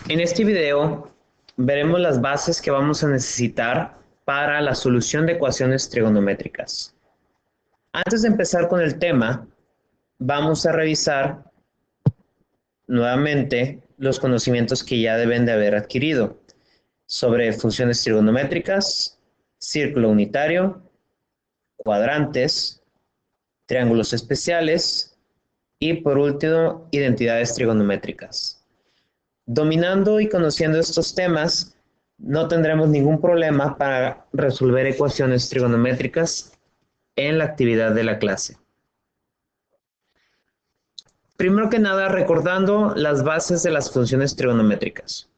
En este video veremos las bases que vamos a necesitar para la solución de ecuaciones trigonométricas. Antes de empezar con el tema, vamos a revisar nuevamente los conocimientos que ya deben de haber adquirido sobre funciones trigonométricas, círculo unitario, cuadrantes, triángulos especiales y por último, identidades trigonométricas. Dominando y conociendo estos temas, no tendremos ningún problema para resolver ecuaciones trigonométricas en la actividad de la clase. Primero que nada, recordando las bases de las funciones trigonométricas.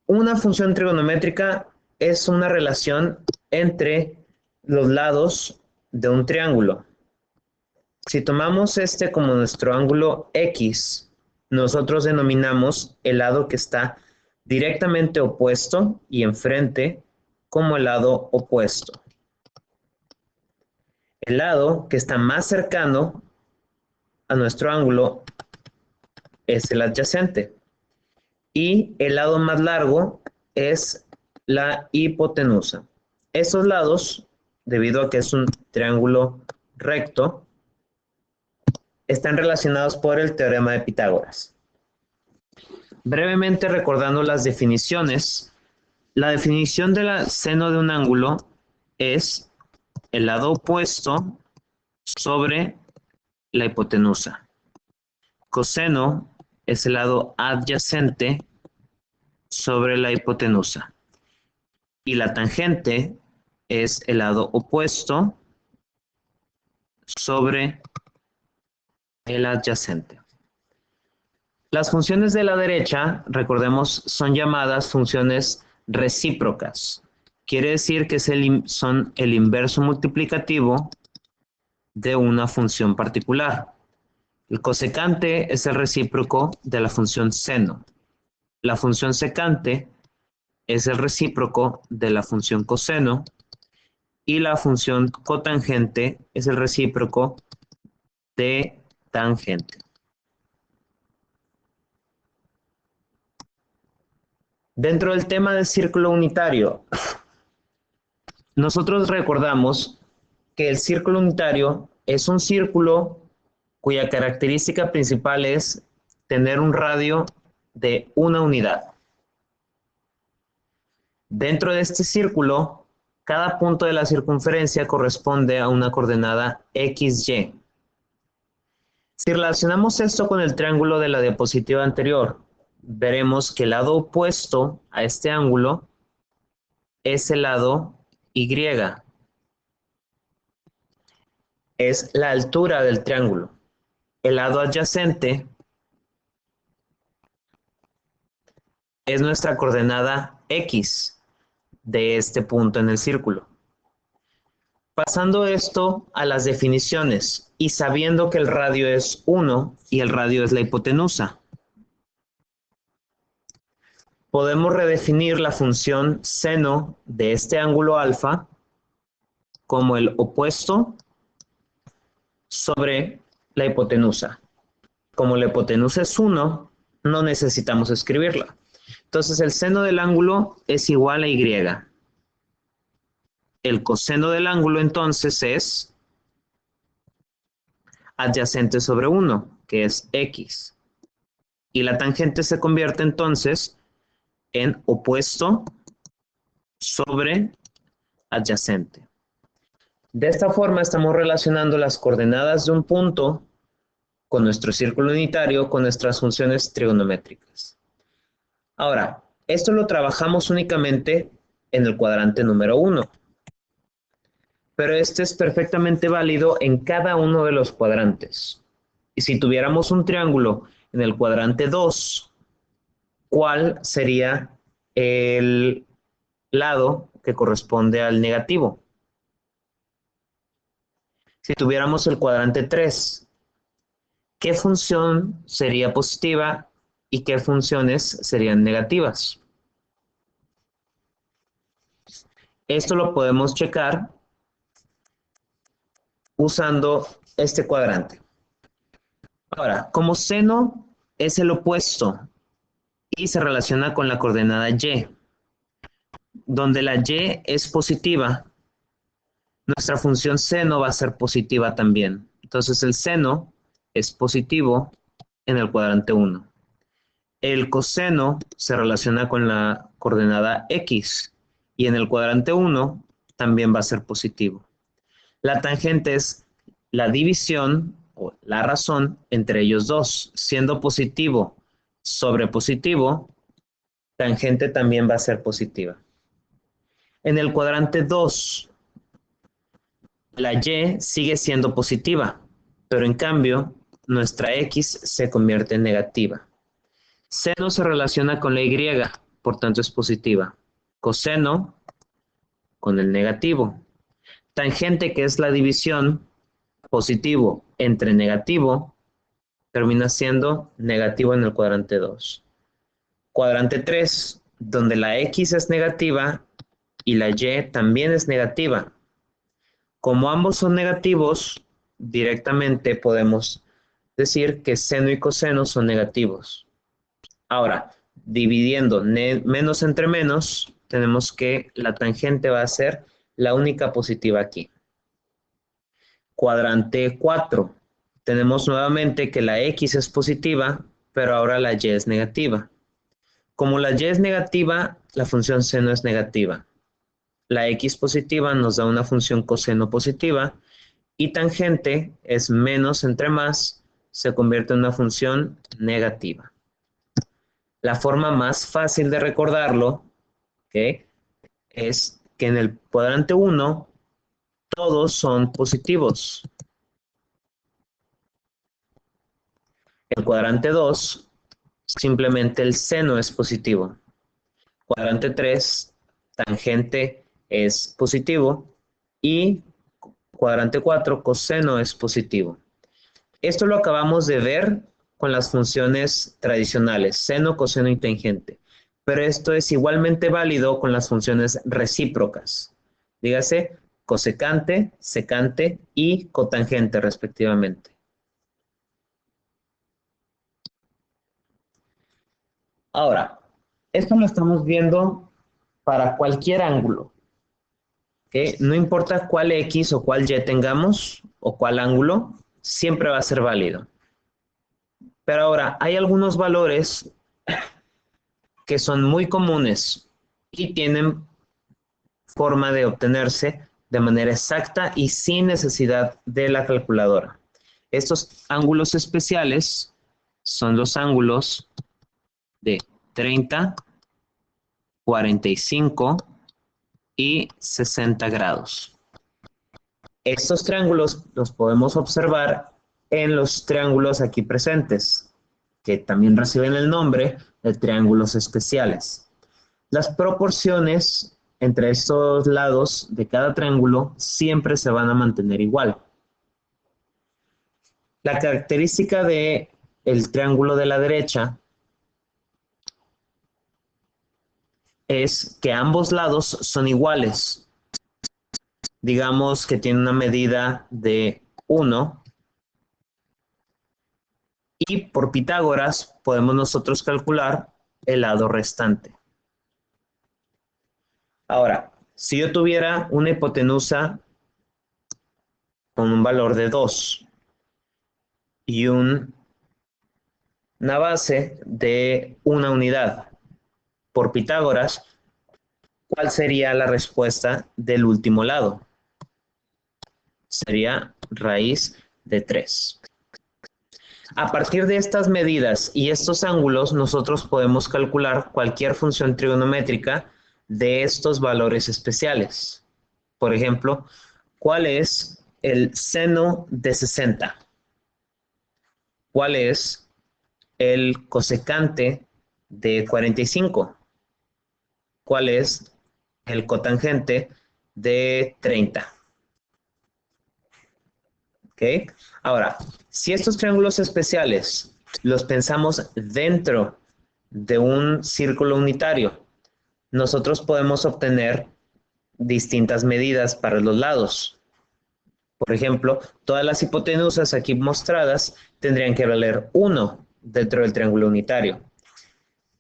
Una función trigonométrica es una relación entre los lados de un triángulo. Si tomamos este como nuestro ángulo X, nosotros denominamos el lado que está directamente opuesto y enfrente como el lado opuesto. El lado que está más cercano a nuestro ángulo es el adyacente. Y el lado más largo es la hipotenusa. Estos lados, debido a que es un triángulo recto, están relacionados por el teorema de Pitágoras. Brevemente recordando las definiciones, la definición del seno de un ángulo es el lado opuesto sobre la hipotenusa. Coseno es el lado adyacente sobre la hipotenusa. Y la tangente es el lado opuesto sobre el adyacente. Las funciones de la derecha, recordemos, son llamadas funciones recíprocas. Quiere decir que son el inverso multiplicativo de una función particular. El cosecante es el recíproco de la función seno. La función secante es el recíproco de la función coseno y la función cotangente es el recíproco de tangente. Dentro del tema del círculo unitario, nosotros recordamos que el círculo unitario es un círculo cuya característica principal es tener un radio de una unidad. Dentro de este círculo, cada punto de la circunferencia corresponde a una coordenada XY. Si relacionamos esto con el triángulo de la diapositiva anterior, veremos que el lado opuesto a este ángulo es el lado Y. Es la altura del triángulo. El lado adyacente es nuestra coordenada X de este punto en el círculo. Pasando esto a las definiciones y sabiendo que el radio es 1 y el radio es la hipotenusa, podemos redefinir la función seno de este ángulo alfa como el opuesto sobre la hipotenusa. Como la hipotenusa es 1, no necesitamos escribirla. Entonces el seno del ángulo es igual a Y. El coseno del ángulo entonces es adyacente sobre 1, que es X. Y la tangente se convierte entonces en opuesto sobre adyacente. De esta forma estamos relacionando las coordenadas de un punto con nuestro círculo unitario con nuestras funciones trigonométricas. Ahora, esto lo trabajamos únicamente en el cuadrante número 1. Pero este es perfectamente válido en cada uno de los cuadrantes. Y si tuviéramos un triángulo en el cuadrante 2, ¿cuál sería el lado que corresponde al negativo? Si tuviéramos el cuadrante 3, ¿qué función sería positiva y qué funciones serían negativas? Esto lo podemos checar usando este cuadrante. Ahora, como seno es el opuesto y se relaciona con la coordenada y. Donde la y es positiva, nuestra función seno va a ser positiva también. Entonces el seno es positivo en el cuadrante 1. El coseno se relaciona con la coordenada x y en el cuadrante 1 también va a ser positivo. La tangente es la división o la razón entre ellos dos. Siendo positivo sobre positivo, tangente también va a ser positiva. En el cuadrante 2, la y sigue siendo positiva, pero en cambio nuestra x se convierte en negativa. Seno se relaciona con la y, por tanto es positiva. Coseno con el negativo. Tangente, que es la división positivo entre negativo, termina siendo negativo en el cuadrante 2. Cuadrante 3, donde la x es negativa y la y también es negativa. Como ambos son negativos, directamente podemos decir que seno y coseno son negativos. Ahora, dividiendo menos entre menos, tenemos que la tangente va a ser la única positiva aquí. Cuadrante 4. Tenemos nuevamente que la x es positiva, pero ahora la y es negativa. Como la y es negativa, la función seno es negativa. La x positiva nos da una función coseno positiva y tangente es menos entre más, se convierte en una función negativa. La forma más fácil de recordarlo, ¿okay?, es que en el cuadrante 1 todos son positivos. En el cuadrante 2 simplemente el seno es positivo. Cuadrante 3, tangente es positivo y cuadrante 4, coseno es positivo. Esto lo acabamos de ver con las funciones tradicionales, seno, coseno y tangente. Pero esto es igualmente válido con las funciones recíprocas. Dígase, cosecante, secante y cotangente respectivamente. Ahora, esto lo estamos viendo para cualquier ángulo. ¿Okay? No importa cuál X o cuál Y tengamos o cuál ángulo, siempre va a ser válido. Pero ahora, hay algunos valores que son muy comunes y tienen forma de obtenerse de manera exacta y sin necesidad de la calculadora. Estos ángulos especiales son los ángulos de 30, 45 y 60 grados. Estos triángulos los podemos observar en los triángulos aquí presentes, que también reciben el nombre de triángulos especiales. Las proporciones entre estos lados de cada triángulo siempre se van a mantener igual. La característica del triángulo de la derecha es que ambos lados son iguales. Digamos que tiene una medida de 1 y por Pitágoras podemos nosotros calcular el lado restante. Ahora, si yo tuviera una hipotenusa con un valor de 2 y una base de 1 unidad por Pitágoras, ¿cuál sería la respuesta del último lado? Sería raíz de 3. A partir de estas medidas y estos ángulos, nosotros podemos calcular cualquier función trigonométrica de estos valores especiales. Por ejemplo, ¿cuál es el seno de 60? ¿Cuál es el cosecante de 45? ¿Cuál es el cotangente de 30? ¿Ok? Ahora, si estos triángulos especiales los pensamos dentro de un círculo unitario, nosotros podemos obtener distintas medidas para los lados. Por ejemplo, todas las hipotenusas aquí mostradas tendrían que valer 1 dentro del triángulo unitario.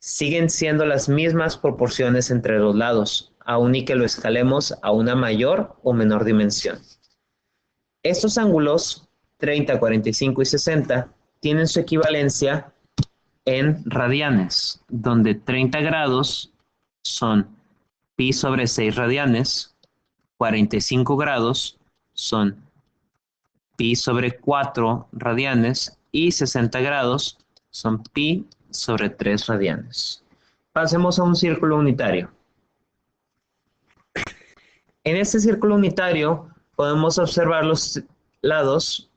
siguen siendo las mismas proporciones entre los lados, aun y que lo escalemos a una mayor o menor dimensión. Estos ángulos, 30, 45 y 60, tienen su equivalencia en radianes, donde 30 grados son pi sobre 6 radianes, 45 grados son pi sobre 4 radianes y 60 grados son pi sobre 3 radianes. Pasemos a un círculo unitario. En este círculo unitario podemos observar los lados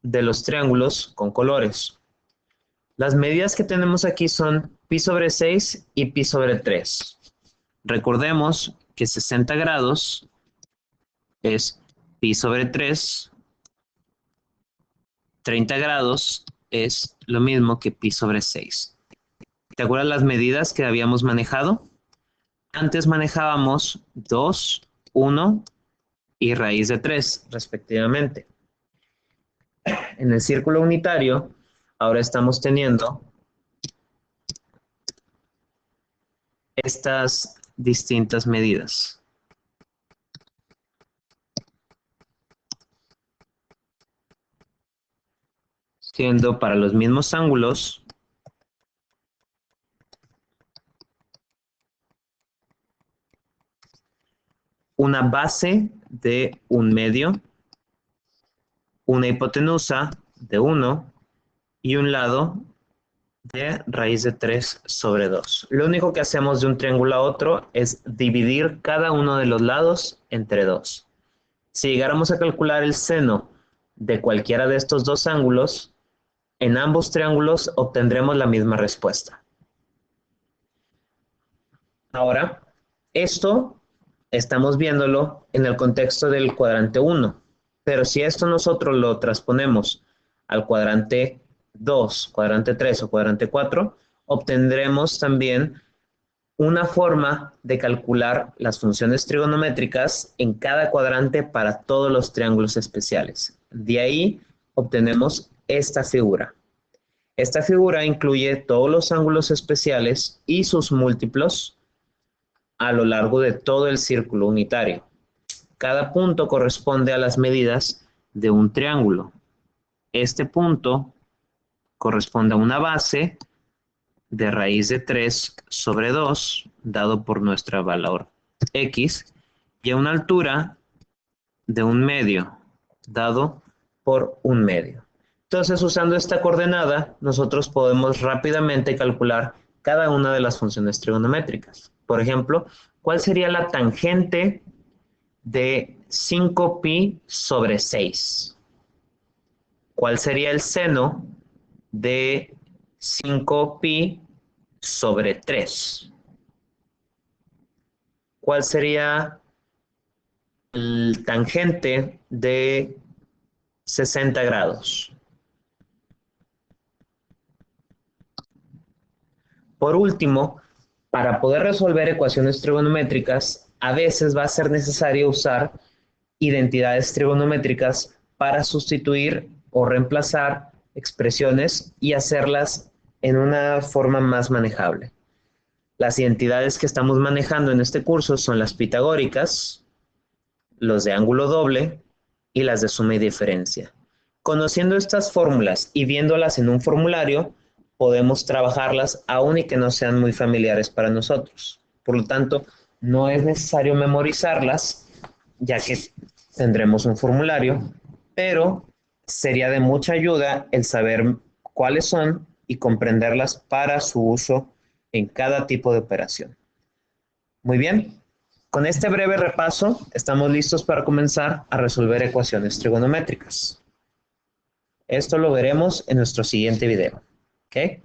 de los triángulos con colores. Las medidas que tenemos aquí son pi sobre 6 y pi sobre 3. Recordemos que 60 grados es pi sobre 3, 30 grados es lo mismo que pi sobre 6. ¿Te acuerdas las medidas que habíamos manejado? Antes manejábamos 2, 1 y raíz de 3, respectivamente. En el círculo unitario, ahora estamos teniendo estas distintas medidas. Siendo para los mismos ángulos una base de 1/2, una hipotenusa de 1 y un lado de raíz de 3 sobre 2. Lo único que hacemos de un triángulo a otro es dividir cada uno de los lados entre 2. Si llegáramos a calcular el seno de cualquiera de estos dos ángulos, en ambos triángulos obtendremos la misma respuesta. Ahora, esto estamos viéndolo en el contexto del cuadrante 1, pero si esto nosotros lo transponemos al cuadrante 2, cuadrante 3 o cuadrante 4, obtendremos también una forma de calcular las funciones trigonométricas en cada cuadrante para todos los triángulos especiales. De ahí obtenemos esta figura. Esta figura incluye todos los ángulos especiales y sus múltiplos a lo largo de todo el círculo unitario. Cada punto corresponde a las medidas de un triángulo. Este punto corresponde a una base de raíz de 3 sobre 2, dado por nuestro valor x, y a una altura de 1/2, dado por 1/2. Entonces, usando esta coordenada, nosotros podemos rápidamente calcular cada una de las funciones trigonométricas. Por ejemplo, ¿cuál sería la tangente de 5pi sobre 6? ¿Cuál sería el seno de 5pi sobre 3? ¿Cuál sería el tangente de 60 grados? Por último, para poder resolver ecuaciones trigonométricas, a veces va a ser necesario usar identidades trigonométricas para sustituir o reemplazar expresiones y hacerlas en una forma más manejable. Las identidades que estamos manejando en este curso son las pitagóricas, los de ángulo doble y las de suma y diferencia. Conociendo estas fórmulas y viéndolas en un formulario, podemos trabajarlas aun y que no sean muy familiares para nosotros. Por lo tanto, no es necesario memorizarlas, ya que tendremos un formulario, pero sería de mucha ayuda el saber cuáles son y comprenderlas para su uso en cada tipo de operación. Muy bien, con este breve repaso estamos listos para comenzar a resolver ecuaciones trigonométricas. Esto lo veremos en nuestro siguiente video. ¿Ok?